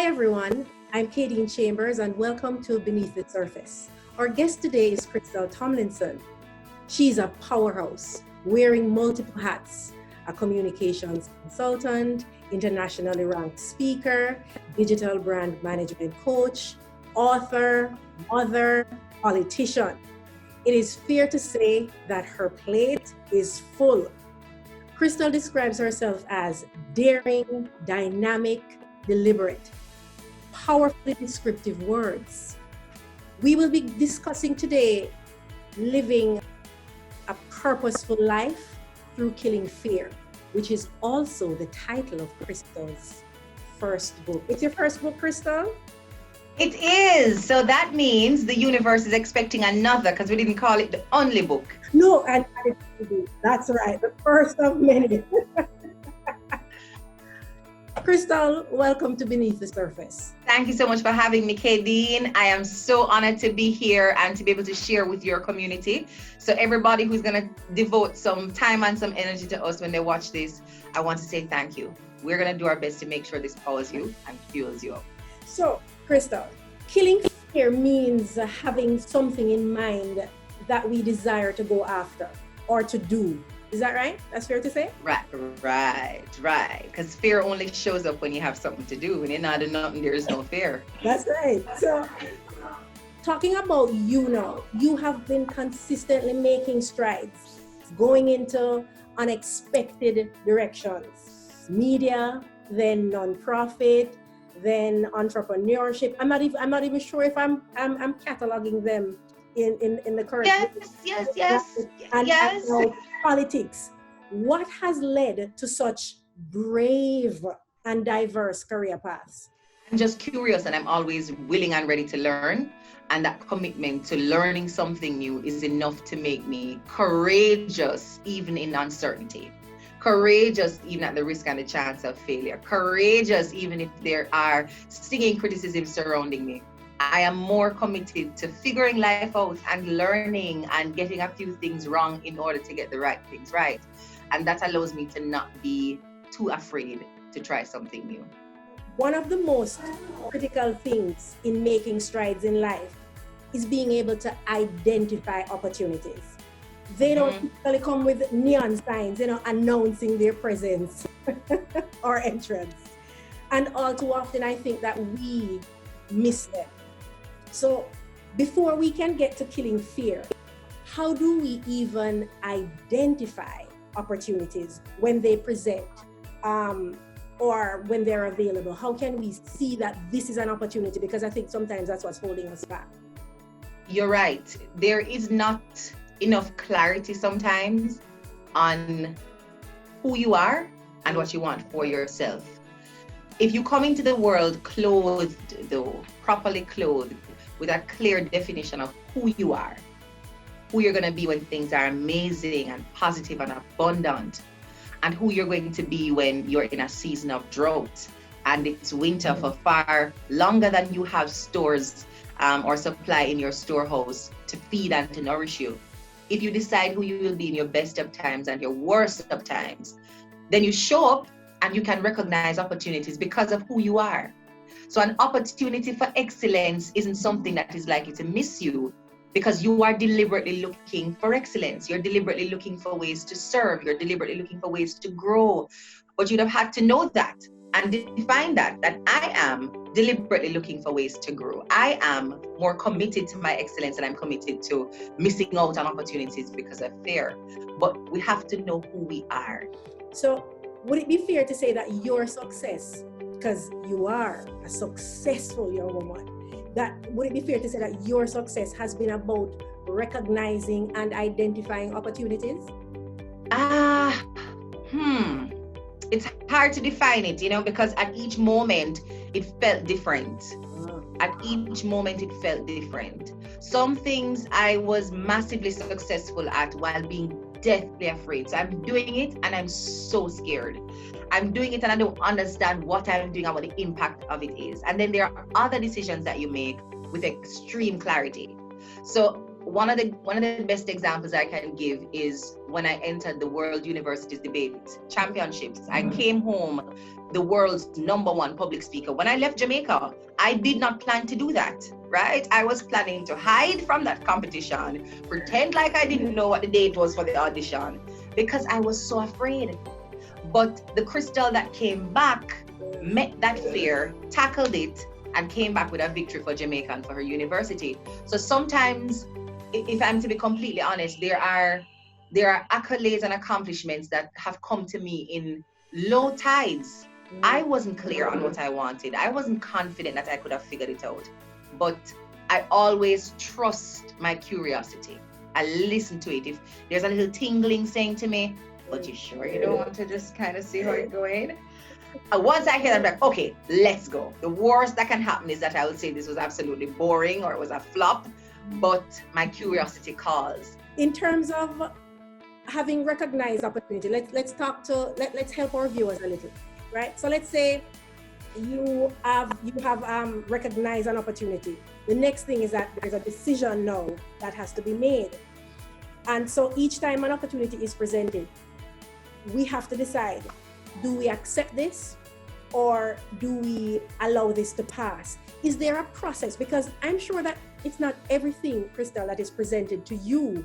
Hi everyone, I'm Kadene Chambers and welcome to Beneath the Surface. Our guest today is Krystal Tomlinson. She's a powerhouse, wearing multiple hats, a communications consultant, internationally ranked speaker, digital brand management coach, author, mother, politician. It is fair to say that her plate is full. Krystal describes herself as daring, dynamic, deliberate, powerfully descriptive words. We will be discussing today living a purposeful life through killing fear, which is also the title of Krystal's first book. It's your first book, Krystal? It is. So that means the universe is expecting another, because we didn't call it the only book. No, and that's right, the first of many. Krystal, welcome to Beneath the Surface. Thank you so much for having me, Kadene. I am so honored to be here and to be able to share with your community. So everybody who's going to devote some time and some energy to us when they watch this, I want to say thank you. We're going to do our best to make sure this powers you and fuels you up. So, Krystal, killing fear means having something in mind that we desire to go after or to do. Is that right? That's fair to say? Right. Because fear only shows up when you have something to do. When you're not doing nothing, there is no fear. That's right. So, talking about you now, you have been consistently making strides, going into unexpected directions. Media, then nonprofit, then entrepreneurship. I'm not even sure if I'm cataloging them in the current. Yes. And now, politics. What has led to such brave and diverse career paths? I'm just curious, and I'm always willing and ready to learn. And that commitment to learning something new is enough to make me courageous, even in uncertainty. Courageous, even at the risk and the chance of failure. Courageous, even if there are stinging criticisms surrounding me. I am more committed to figuring life out and learning and getting a few things wrong in order to get the right things right. And that allows me to not be too afraid to try something new. One of the most critical things in making strides in life is being able to identify opportunities. They don't typically come with neon signs, announcing their presence or entrance. And all too often, I think that we miss them. So before we can get to killing fear, how do we even identify opportunities when they present or when they're available? How can we see that this is an opportunity? Because I think sometimes that's what's holding us back. You're right. There is not enough clarity sometimes on who you are and what you want for yourself. If you come into the world clothed, though, properly clothed, with a clear definition of who you are, who you're going to be when things are amazing and positive and abundant, and who you're going to be when you're in a season of drought and it's winter for far longer than you have stores or supply in your storehouse to feed and to nourish you. If you decide who you will be in your best of times and your worst of times, then you show up and you can recognize opportunities because of who you are. So an opportunity for excellence isn't something that is likely to miss you because you are deliberately looking for excellence. You're deliberately looking for ways to serve. You're deliberately looking for ways to grow. But you'd have had to know that and define that I am deliberately looking for ways to grow. I am more committed to my excellence and I'm committed to missing out on opportunities because of fear. But we have to know who we are. So would it be fair to say that your success, because you are a successful young woman, would it be fair to say that your success has been about recognizing and identifying opportunities? It's hard to define it, because at each moment it felt different. At each moment it felt different. Some things I was massively successful at while being deathly afraid. So I'm doing it and I'm so scared. I'm doing it and I don't understand what I'm doing and what the impact of it is. And then there are other decisions that you make with extreme clarity. So one of the best examples I can give is when I entered the World Universities Debate Championships. I came home the world's #1 public speaker. When I left Jamaica, I did not plan to do that, right? I was planning to hide from that competition, pretend like I didn't know what the date was for the audition, because I was so afraid. But the Krystal that came back met that fear, tackled it, and came back with a victory for Jamaica and for her university. So sometimes, if I'm to be completely honest, there are accolades and accomplishments that have come to me in low tides. I wasn't clear on what I wanted. I wasn't confident that I could have figured it out. But I always trust my curiosity. I listen to it. If there's a little tingling saying to me, but you sure you don't want to just kind of see how it's going? Once I hear that, I'm like, okay, let's go. The worst that can happen is that I would say this was absolutely boring or it was a flop, but my curiosity calls. In terms of having recognized opportunity, let's help our viewers a little, right? So let's say you have recognized an opportunity. The next thing is that there's a decision now that has to be made. And so each time an opportunity is presented, we have to decide, do we accept this or do we allow this to pass? Is there a process? Because I'm sure that it's not everything, Krystal, that is presented to you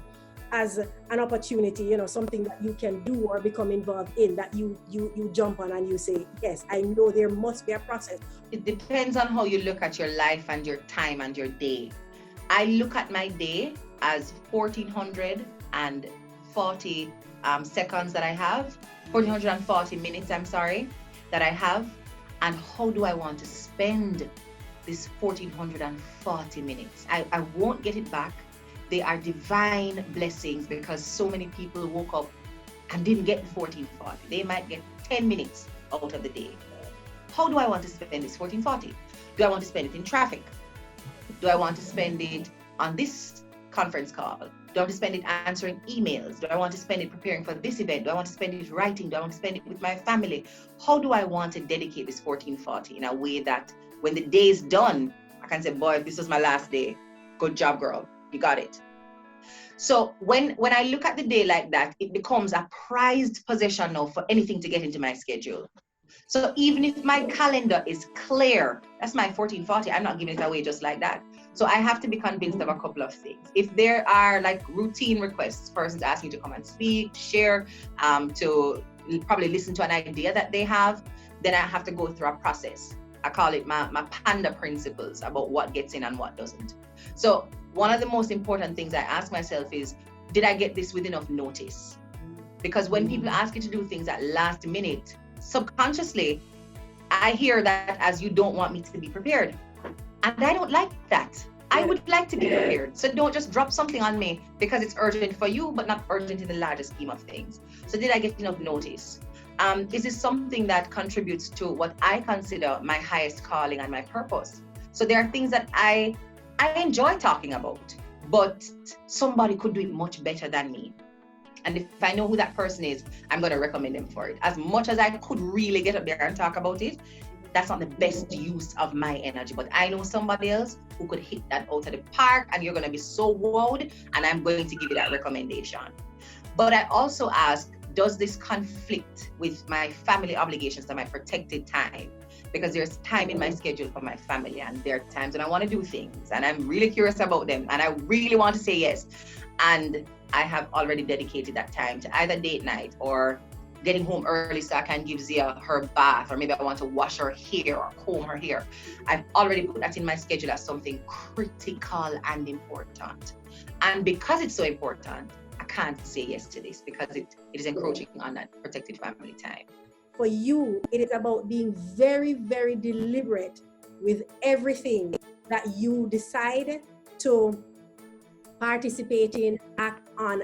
as an opportunity, something that you can do or become involved in, that you jump on and you say, yes, I know there must be a process. It depends on how you look at your life and your time and your day. I look at my day as 1,440 seconds that I have, 1,440 minutes, that I have, and how do I want to spend this 1,440 minutes? I won't get it back. They are divine blessings because so many people woke up and didn't get the 1,440. They might get 10 minutes out of the day. How do I want to spend this 1,440? Do I want to spend it in traffic? Do I want to spend it on this conference call? Do I want to spend it answering emails? Do I want to spend it preparing for this event? Do I want to spend it writing? Do I want to spend it with my family? How do I want to dedicate this 1,440 in a way that when the day is done, I can say, boy, this was my last day. Good job, girl. You got it. So when I look at the day like that, it becomes a prized possession now for anything to get into my schedule. So even if my calendar is clear, that's my 1,440, I'm not giving it away just like that. So I have to be convinced of a couple of things. If there are like routine requests, persons asking to come and speak, share, to probably listen to an idea that they have, then I have to go through a process. I call it my Panda principles about what gets in and what doesn't. So one of the most important things I ask myself is, did I get this with enough notice? Because when people ask you to do things at last minute, subconsciously, I hear that as you don't want me to be prepared. And I don't like that. I would like to be prepared. So don't just drop something on me because it's urgent for you, but not urgent in the larger scheme of things. So did I get enough notice? Is this something that contributes to what I consider my highest calling and my purpose? So there are things that I enjoy talking about, but somebody could do it much better than me. And if I know who that person is, I'm going to recommend them for it. As much as I could really get up there and talk about it, that's not the best use of my energy. But I know somebody else who could hit that out of the park and you're going to be so wowed, and I'm going to give you that recommendation. But I also ask, does this conflict with my family obligations and my protected time? Because there's time in my schedule for my family, and there are times when I want to do things and I'm really curious about them and I really want to say yes. And I have already dedicated that time to either date night or getting home early so I can give Zia her bath, or maybe I want to wash her hair or comb her hair. I've already put that in my schedule as something critical and important. And because it's so important, I can't say yes to this because it is encroaching on that protected family time. For you, it is about being very, very deliberate with everything that you decide to participate in, act on,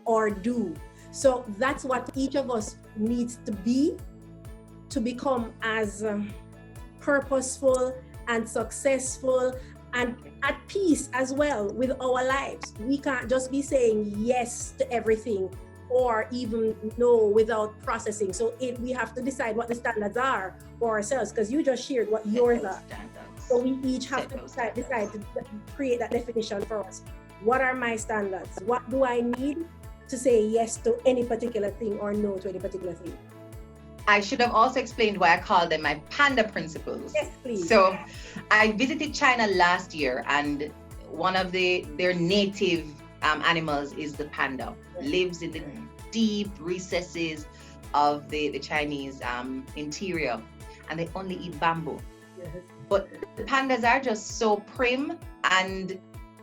or do. So that's what each of us needs to be to become as purposeful and successful and at peace as well with our lives. We can't just be saying yes to everything or even no without processing. So we have to decide what the standards are for ourselves, because you just shared what yours are. So we each have to decide to create that definition for us What are my standards? What do I need to say yes to any particular thing or no to any particular thing? I should have also explained why I call them my Panda principles. Yes, please. So I visited China last year, and one of their native animals is the panda. Lives in the deep recesses of the Chinese interior, and they only eat bamboo. Yes. But the pandas are just so prim, and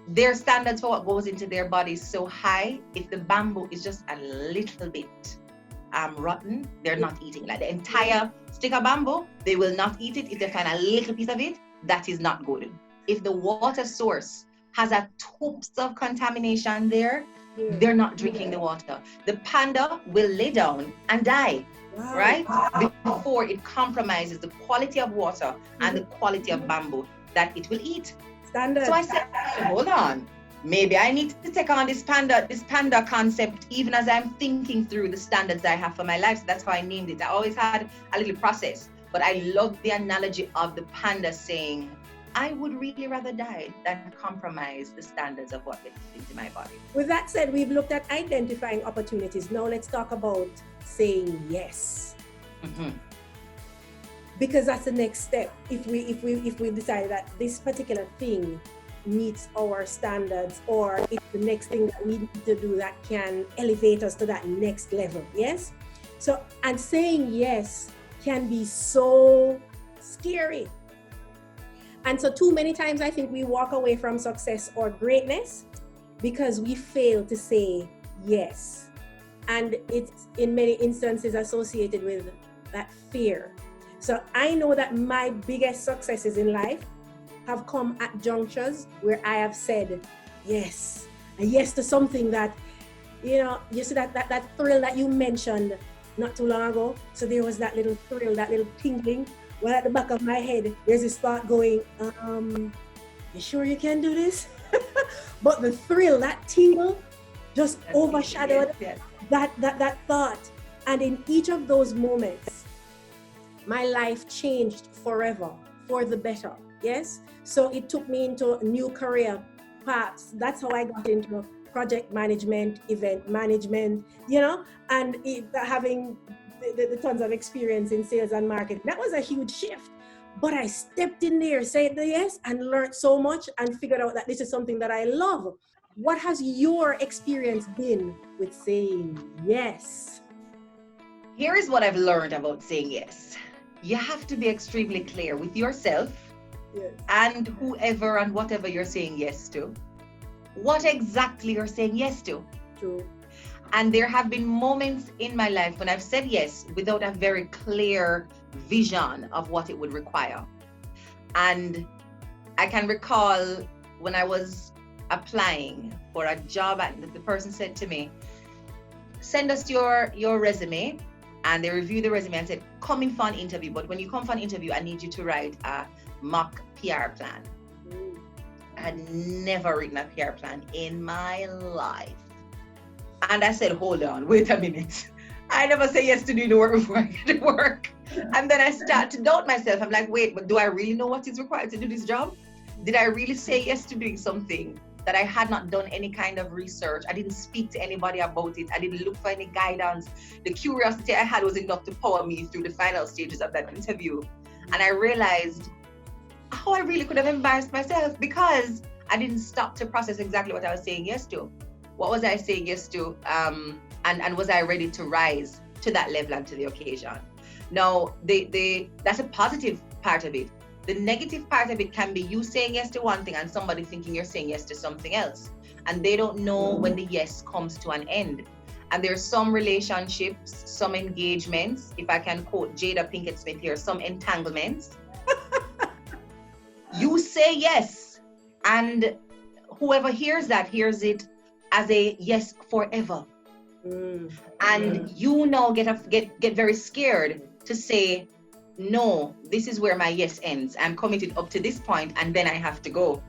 their standards for what goes into their body is so high. If the bamboo is just a little bit rotten, they're not eating. Like the entire stick of bamboo, they will not eat it. If they find a little piece of it, that is not good. If the water source has a toops of contamination there, they're not drinking the water. The panda will lay down and die, right? Before it compromises the quality of water and the quality of bamboo that it will eat. Standard. So I said, hold on. Maybe I need to take on this panda concept, even as I'm thinking through the standards I have for my life. So that's how I named it. I always had a little process, but I love the analogy of the panda saying, I would really rather die than compromise the standards of what gets into my body. With that said, we've looked at identifying opportunities. Now let's talk about saying yes. Mm-hmm. Because that's the next step. If we decide that this particular thing meets our standards, or it's the next thing that we need to do that can elevate us to that next level. Yes. So, and saying yes can be so scary. And so too many times I think we walk away from success or greatness because we fail to say yes. And it's in many instances associated with that fear. So I know that my biggest successes in life have come at junctures where I have said yes. A yes to something that, you see that thrill that you mentioned not too long ago. So there was that little thrill, that little tingling. Well, at the back of my head, there's this thought going, you sure you can do this? But the thrill, that tingle, just overshadowed that thought. And in each of those moments, my life changed forever, for the better. Yes. So it took me into new career paths. That's how I got into project management, event management, and having the tons of experience in sales and marketing. That was a huge shift. But I stepped in there, said the yes, and learned so much and figured out that this is something that I love. What has your experience been with saying yes? Here is what I've learned about saying yes. You have to be extremely clear with yourself. Yes. And whoever and whatever you're saying yes to, what exactly you're saying yes to. True. And there have been moments in my life when I've said yes without a very clear vision of what it would require. And I can recall when I was applying for a job, and the person said to me, send us your resume. And they reviewed the resume and said, come in for an interview. But when you come for an interview, I need you to write a mock PR plan. I had never written a PR plan in my life. And I said, hold on, wait a minute. I never say yes to do the work before I get to work. And then I start to doubt myself. I'm like, wait, but do I really know what is required to do this job? Did I really say yes to doing something that I had not done any kind of research? I didn't speak to anybody about it. I didn't look for any guidance. The curiosity I had was enough to power me through the final stages of that interview. And I realized how I really could have embarrassed myself because I didn't stop to process exactly what I was saying yes to. What was I saying yes to? And was I ready to rise to that level and to the occasion? Now, that's a positive part of it. The negative part of it can be you saying yes to one thing and somebody thinking you're saying yes to something else. And they don't know when the yes comes to an end. And there's some relationships, some engagements, if I can quote Jada Pinkett Smith here, some entanglements. You say yes, and whoever hears it as a yes forever. And you now get very scared to say, no, this is where my yes ends. I'm committed up to this point and then I have to go.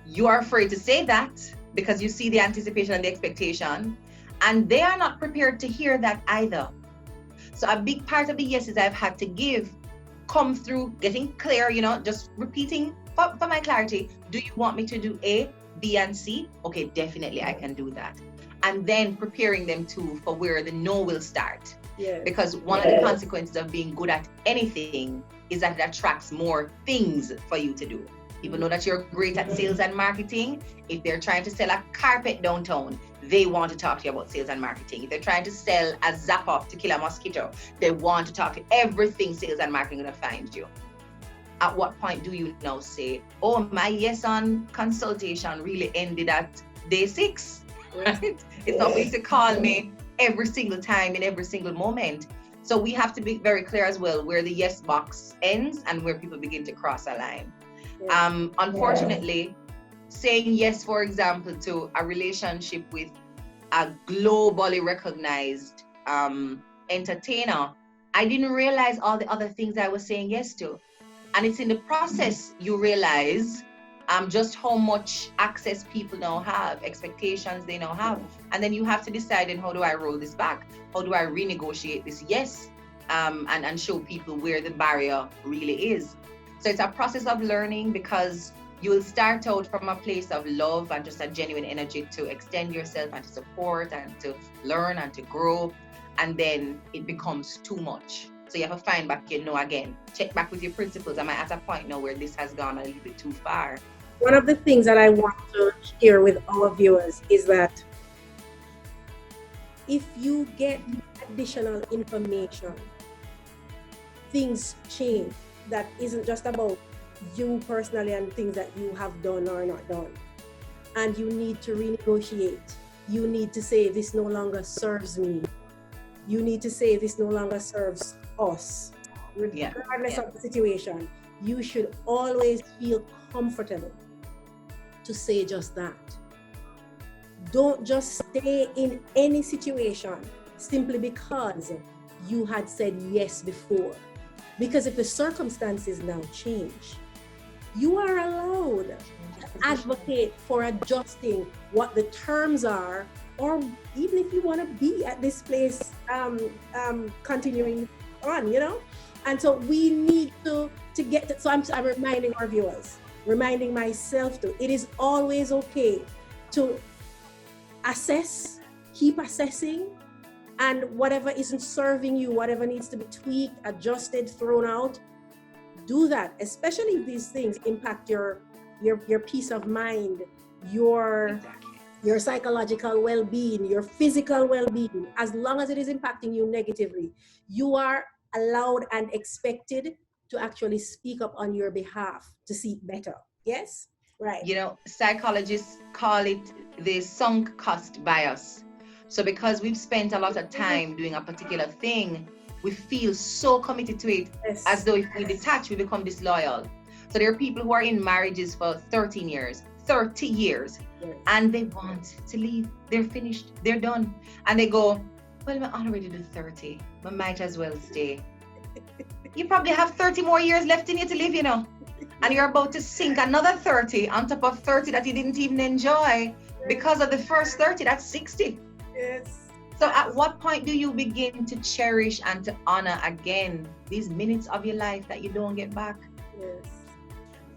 You are afraid to say that because you see the anticipation and the expectation, and they are not prepared to hear that either. So a big part of the yeses I've had to give come through getting clear, just repeating for my clarity. Do you want me to do A B and C, okay, definitely I can do that. And then preparing them for where the no will start. Yes. Because one of the consequences of being good at anything is that it attracts more things for you to do. People know that you're great at sales and marketing. If they're trying to sell a carpet downtown, they want to talk to you about sales and marketing. If they're trying to sell a zap-off to kill a mosquito, they want to talk to everything sales and marketing going to find you. At what point do you now say, oh, my yes on consultation really ended at day 6, right? It's not going to call me every single time in every single moment. So we have to be very clear as well where the yes box ends and where people begin to cross a line. Unfortunately, saying yes, for example, to a relationship with a globally recognized entertainer, I didn't realize all the other things I was saying yes to. And it's in the process you realize just how much access people now have, expectations they now have. And then you have to decide, and how do I roll this back? How do I renegotiate this yes? And show people where the barrier really is. So it's a process of learning, because you will start out from a place of love and just a genuine energy to extend yourself and to support and to learn and to grow. And then it becomes too much. So you have to find back your no again. Check back with your principles. Am I at a point now where this has gone a little bit too far? One of the things that I want to share with our viewers is that if you get additional information, things change. That isn't just about you personally and things that you have done or not done. And you need to renegotiate. You need to say, this no longer serves me. You need to say, this no longer serves us. Regardless of the situation, you should always feel comfortable to say just that. Don't just stay in any situation simply because you had said yes before. Because if the circumstances now change, you are allowed to advocate for adjusting what the terms are, or even if you want to be at this place continuing on, And so we need to get to, so I'm reminding our viewers, reminding myself too, it is always okay to assess, keep assessing, and whatever isn't serving you, whatever needs to be tweaked, adjusted, thrown out, do that, especially if these things impact your peace of mind, your psychological well-being, your physical well-being. As long as it is impacting you negatively, you are allowed and expected to actually speak up on your behalf to seek better. Yes? Right. Psychologists call it the sunk cost bias. So because we've spent a lot of time doing a particular thing, we feel so committed to it, as though if we detach, we become disloyal. So there are people who are in marriages for 30 years, and they want to leave. They're finished. They're done. And they go, well, I'm already do 30. I might as well stay. You probably have 30 more years left in you to live, And you're about to sink another 30 on top of 30 that you didn't even enjoy because of the first 30. That's 60. Yes. So at what point do you begin to cherish and to honor again these minutes of your life that you don't get back? Yes.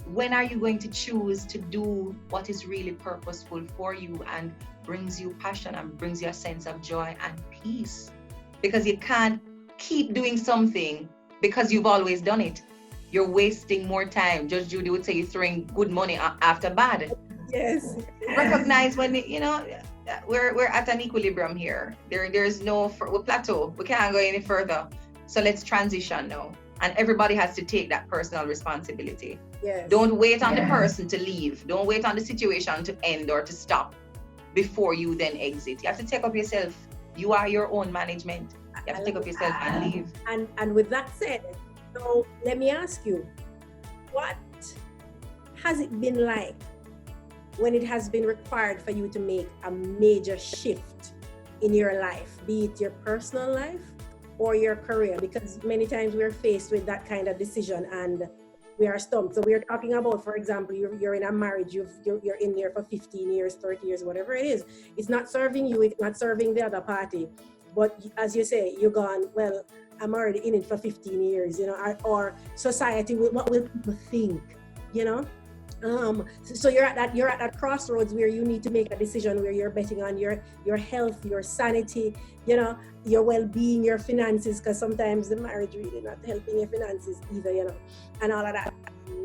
When are you going to choose to do what is really purposeful for you and brings you passion and brings you a sense of joy and peace? Because you can't keep doing something because you've always done it. You're wasting more time. Judge Judy would say you're throwing good money after bad. Yes. Recognize when, we're at an equilibrium here. There's no, we plateau. We can't go any further. So let's transition now. And everybody has to take that personal responsibility. Yes. Don't wait on the person to leave. Don't wait on the situation to end or to stop before you then exit. You have to take up yourself. You are your own management. You have to take up yourself and leave. And with that said, so let me ask you, what has it been like when it has been required for you to make a major shift in your life, be it your personal life or your career? Because many times we're faced with that kind of decision and we are stumped. So we're talking about, for example, you're in a marriage, you're in there for 15 years, 30 years, whatever it is. It's not serving you, it's not serving the other party. But as you say, you're gone, well, I'm already in it for 15 years, or society, what will people think, So you're at that crossroads where you need to make a decision, where you're betting on your health, your sanity, your well-being, your finances, because sometimes the marriage really not helping your finances either, and all of that.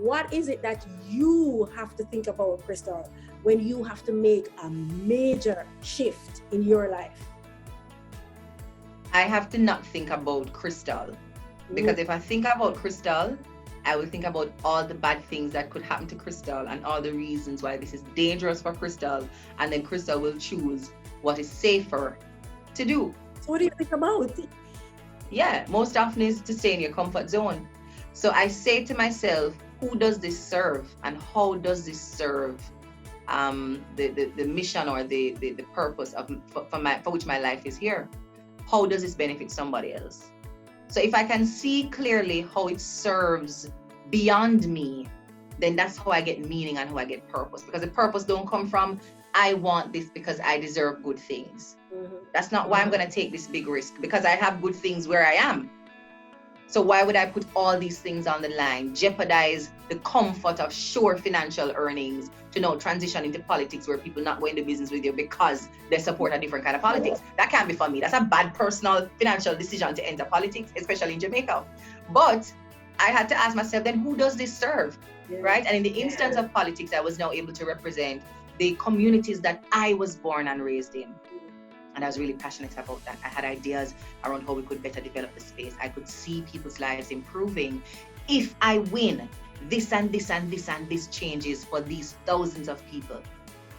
What is it that you have to think about, Krystal, when you have to make a major shift in your life? I have to not think about Krystal, because if I think about Krystal, I will think about all the bad things that could happen to Krystal and all the reasons why this is dangerous for Krystal, and then Krystal will choose what is safer to do. So what do you think about it? Yeah, most often is to stay in your comfort zone. So I say to myself, who does this serve, and how does this serve the mission or the purpose for which my life is here? How does this benefit somebody else? So if I can see clearly how it serves beyond me, then that's how I get meaning and how I get purpose. Because the purpose don't come from, I want this because I deserve good things. That's not why I'm going to take this big risk, because I have good things where I am. So why would I put all these things on the line, jeopardize the comfort of sure financial earnings to now transition into politics where people not going to business with you because they support a different kind of politics? That can't be for me. That's a bad personal financial decision to enter politics, especially in Jamaica. But I had to ask myself, then who does this serve, right? And in the instance of politics, I was now able to represent the communities that I was born and raised in. And I was really passionate about that. I had ideas around how we could better develop the space. I could see people's lives improving. If I win, this and this and this and this changes for these thousands of people.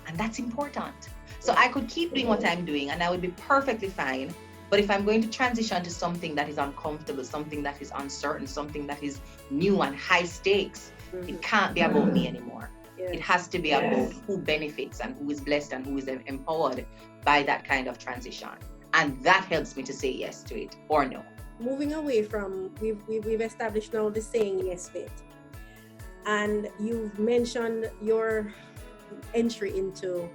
And that's important. So I could keep doing what I'm doing and I would be perfectly fine. But if I'm going to transition to something that is uncomfortable, something that is uncertain, something that is new and high stakes, it can't be about me anymore. It has to be about who benefits and who is blessed and who is empowered by that kind of transition. And that helps me to say yes to it or no. Moving away from, we've established now the saying yes bit. And you've mentioned your entry into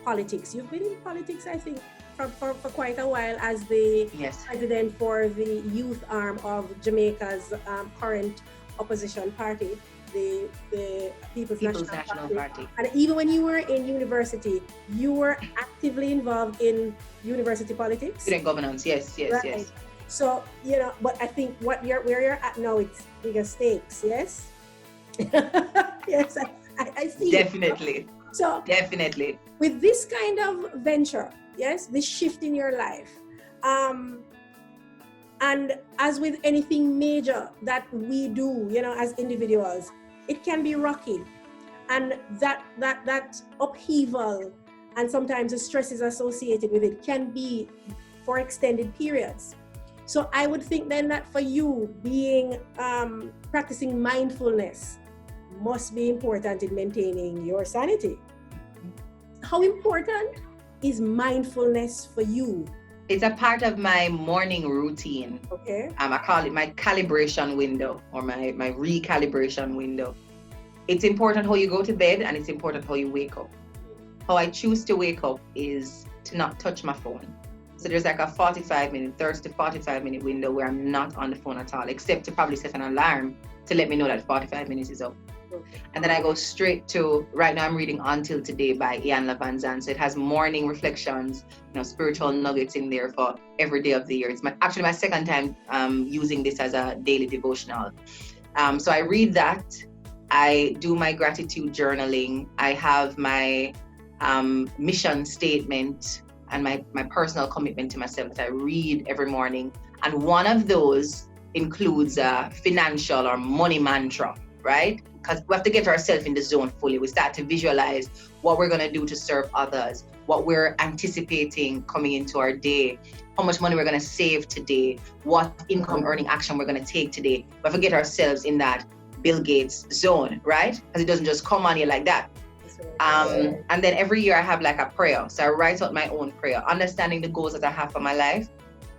politics. You've been in politics, I think, for quite a while as the president for the youth arm of Jamaica's current opposition party, the People's National Party. And even when you were in university, you were actively involved in university politics. Student governance, yes. So, but I think where you're at now, it's bigger stakes, yes? Yes, I see. Definitely. So, definitely. With this kind of venture, yes, this shift in your life, and as with anything major that we do, as individuals, it can be rocky. And that upheaval and sometimes the stresses associated with it can be for extended periods. So I would think then that for you, being practicing mindfulness must be important in maintaining your sanity. How important is mindfulness for you? It's a part of my morning routine. Okay. I call it my calibration window or my recalibration window. It's important how you go to bed and it's important how you wake up. How I choose to wake up is to not touch my phone. So there's like a 30 to 45 minute window where I'm not on the phone at all, except to probably set an alarm to let me know that 45 minutes is up. And then I go straight to, right now I'm reading Until Today by Ian Lavanzan. So it has morning reflections, spiritual nuggets in there for every day of the year. It's actually my second time using this as a daily devotional. So I read that. I do my gratitude journaling. I have my mission statement and my personal commitment to myself that I read every morning. And one of those includes a financial or money mantra, right? Because we have to get ourselves in the zone fully. We start to visualize what we're going to do to serve others, what we're anticipating coming into our day, how much money we're going to save today, what income earning action we're going to take today. We have to get ourselves in that Bill Gates zone, right? Because it doesn't just come on you like that. And then every year I have like a prayer. So I write out my own prayer, understanding the goals that I have for my life.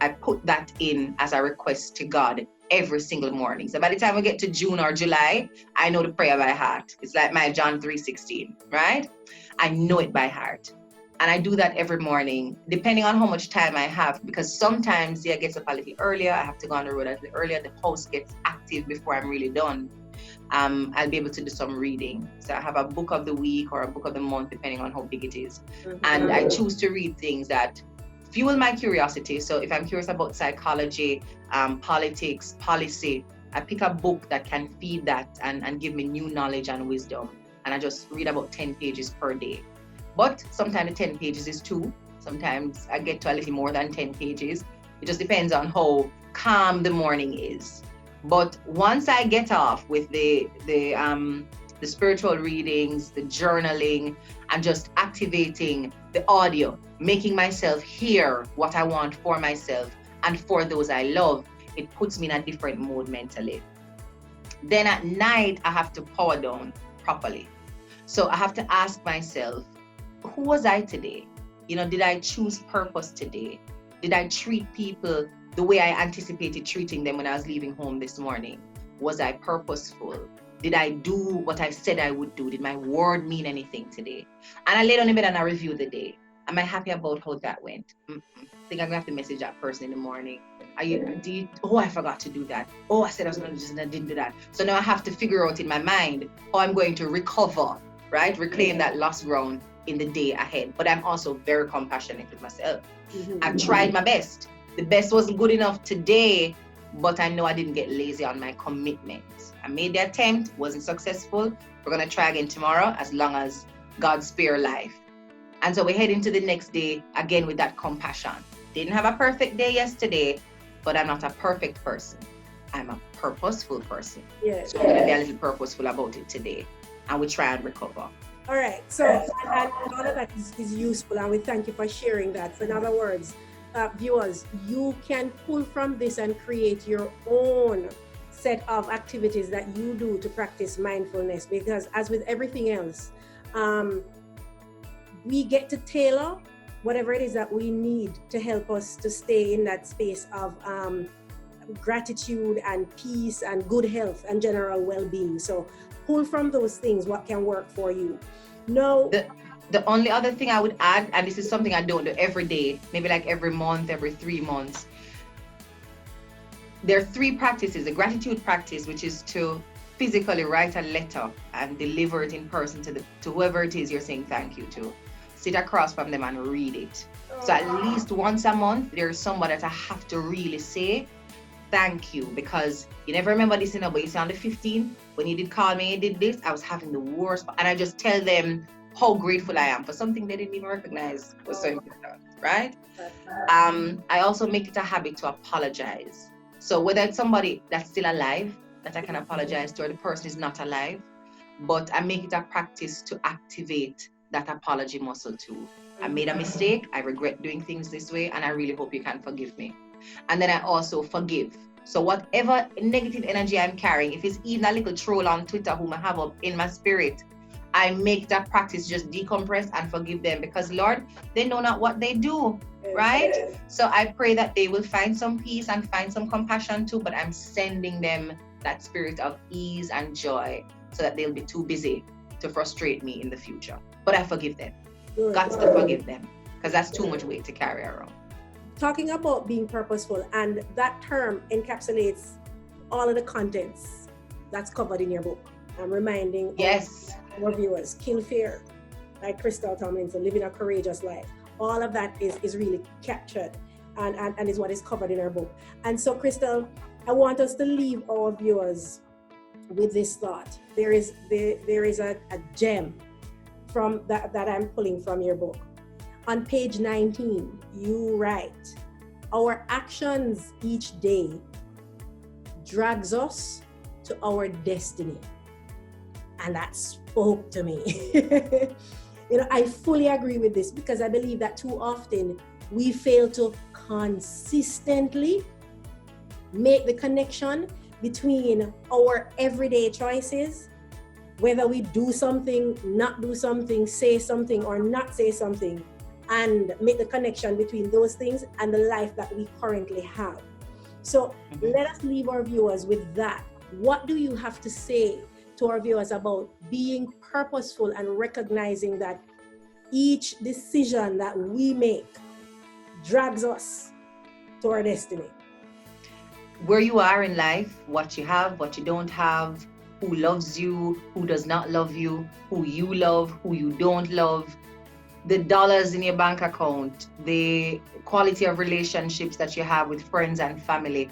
I put that in as a request to God every single morning. So by the time we get to June or July, I know the prayer by heart. It's like my John 3:16, right? I know it by heart. And I do that every morning, depending on how much time I have, because sometimes I get up a little earlier. I have to go on the road a little earlier. The house gets active before I'm really done. I'll be able to do some reading. So I have a book of the week or a book of the month, depending on how big it is. And I choose to read things that fuel my curiosity. So if I'm curious about psychology, politics, policy, I pick a book that can feed that and give me new knowledge and wisdom. And I just read about 10 pages per day. But sometimes the 10 pages is too. Sometimes I get to a little more than 10 pages. It just depends on how calm the morning is. But once I get off with the spiritual readings, the journaling, and just activating the audio, making myself hear what I want for myself and for those I love, it puts me in a different mode mentally. Then at night, I have to power down properly. So I have to ask myself, who was I today? Did I choose purpose today? Did I treat people the way I anticipated treating them when I was leaving home this morning? Was I purposeful? Did I do what I said I would do? Did my word mean anything today? And I lay down in bed and I review the day. Am I happy about how that went? I think I'm gonna have to message that person in the morning. I forgot to do that. Oh, I said I was gonna do this and I didn't do that. So now I have to figure out in my mind how I'm going to recover, right? Reclaim that lost ground in the day ahead. But I'm also very compassionate with myself. I've tried my best. The best wasn't good enough today, but I know I didn't get lazy on my commitments. I made the attempt, wasn't successful. We're gonna try again tomorrow as long as God spare life. And so we head into the next day again with that compassion. Didn't have a perfect day yesterday, but I'm not a perfect person. I'm a purposeful person. Yes. So I'm gonna be a little purposeful about it today. And we try and recover. All right. So and all of that is useful, and we thank you for sharing that. So in other words, viewers, you can pull from this and create your own set of activities that you do to practice mindfulness, because as with everything else, we get to tailor whatever it is that we need to help us to stay in that space of gratitude and peace and good health and general well-being. So pull from those things what can work for you. No. The only other thing I would add, and this is something I don't do every day, maybe like every month, every 3 months. There are 3 practices. The gratitude practice, which is to physically write a letter and deliver it in person to whoever it is you're saying thank you to. Sit across from them and read it. So at least once a month, there's somebody that I have to really say thank you, because you never remember this, but you say on the 15th, when you did call me, you did this, I was having the worst, and I just tell them how grateful I am for something they didn't even recognize was so important, right? I also make it a habit to apologize. So whether it's somebody that's still alive that I can apologize to, or the person is not alive, but I make it a practice to activate that apology muscle too. I made a mistake, I regret doing things this way, and I really hope you can forgive me. And then I also forgive. So whatever negative energy I'm carrying, if it's even a little troll on Twitter whom I have up in my spirit, I make that practice, just decompress and forgive them, because Lord, they know not what they do, right? So I pray that they will find some peace and find some compassion too, but I'm sending them that spirit of ease and joy so that they'll be too busy to frustrate me in the future. But I forgive them. Got to forgive them, because that's too much weight to carry around. Talking about being purposeful, and that term encapsulates all of the contents that's covered in your book. I'm reminding our viewers, Kill Fear by Krystal Tomlinson, Living a Courageous Life. All of that is really captured and is what is covered in our book. And so, Krystal, I want us to leave our viewers with this thought. There is a gem from that I'm pulling from your book. On page 19, you write, our actions each day drags us to our destiny. And that spoke to me. I fully agree with this, because I believe that too often we fail to consistently make the connection between our everyday choices, whether we do something, not do something, say something or not say something, and make the connection between those things and the life that we currently have. So let us leave our viewers with that. What do you have to say to our viewers about being purposeful and recognizing that each decision that we make drags us to our destiny? Where you are in life, what you have, what you don't have, who loves you, who does not love you, who you love, who you don't love, the dollars in your bank account, the quality of relationships that you have with friends and family.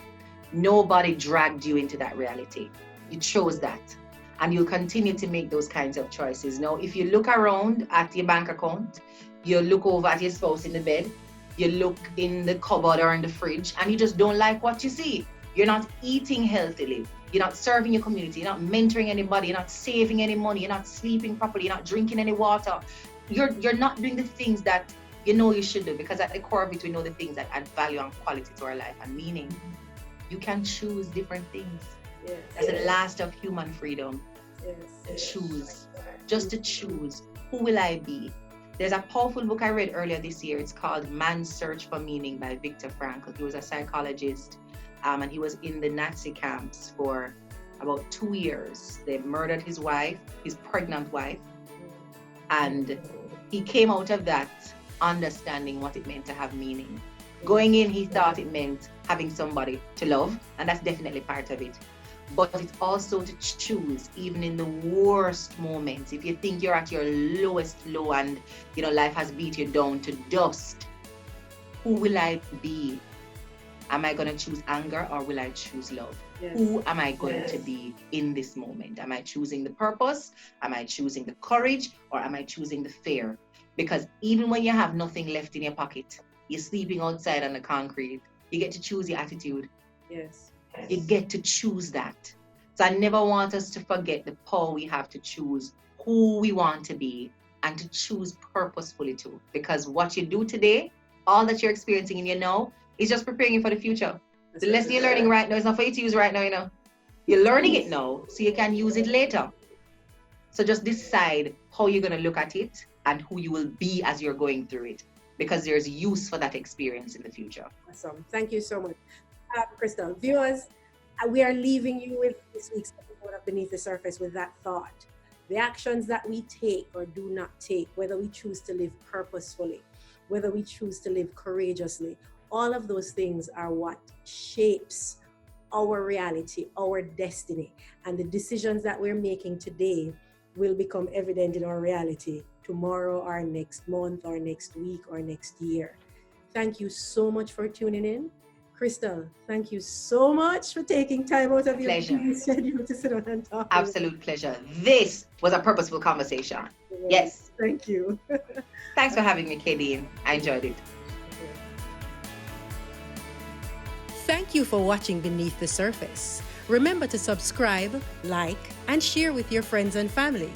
Nobody dragged you into that reality. You chose that. And you'll continue to make those kinds of choices. Now, if you look around at your bank account, you look over at your spouse in the bed, you look in the cupboard or in the fridge, and you just don't like what you see. You're not eating healthily. You're not serving your community. You're not mentoring anybody. You're not saving any money. You're not sleeping properly. You're not drinking any water. You're not doing the things that you know you should do, because at the core of it, we know the things that add value and quality to our life and meaning. You can choose different things. Yes. That's the last of human freedom. Yes. Choose. Just to choose. Who will I be? There's a powerful book I read earlier this year. It's called Man's Search for Meaning by Viktor Frankl. He was a psychologist, and he was in the Nazi camps for about 2 years. They murdered his wife, his pregnant wife, and he came out of that understanding what it meant to have meaning. Going in, he thought it meant having somebody to love, and that's definitely part of it. But it's also to choose, even in the worst moments. If you think you're at your lowest low and life has beat you down to dust, who will I be? Am I going to choose anger, or will I choose love? Yes. Who am I going to be in this moment? Am I choosing the purpose? Am I choosing the courage? Or am I choosing the fear? Because even when you have nothing left in your pocket, you're sleeping outside on the concrete, you get to choose your attitude. Yes. You get to choose that. So I never want us to forget the power we have to choose who we want to be, and to choose purposefully too. Because what you do today, all that you're experiencing in your now, is just preparing you for the future. The lesson you're learning right now is not for you to use right now, You're learning it now so you can use it later. So just decide how you're going to look at it and who you will be as you're going through it, because there's use for that experience in the future. Awesome. Thank you so much. Krystal, viewers, we are leaving you with this week's episode of Beneath the Surface with that thought. The actions that we take or do not take, whether we choose to live purposefully, whether we choose to live courageously, all of those things are what shapes our reality, our destiny. And the decisions that we're making today will become evident in our reality tomorrow, or next month, or next week, or next year. Thank you so much for tuning in. Krystal, thank you so much for taking time out of your busy schedule to sit down and talk. Absolute pleasure. This was a purposeful conversation. Yes. Thank you. Thanks for having me, Kadene. I enjoyed it. Thank you for watching Beneath the Surface. Remember to subscribe, like, and share with your friends and family.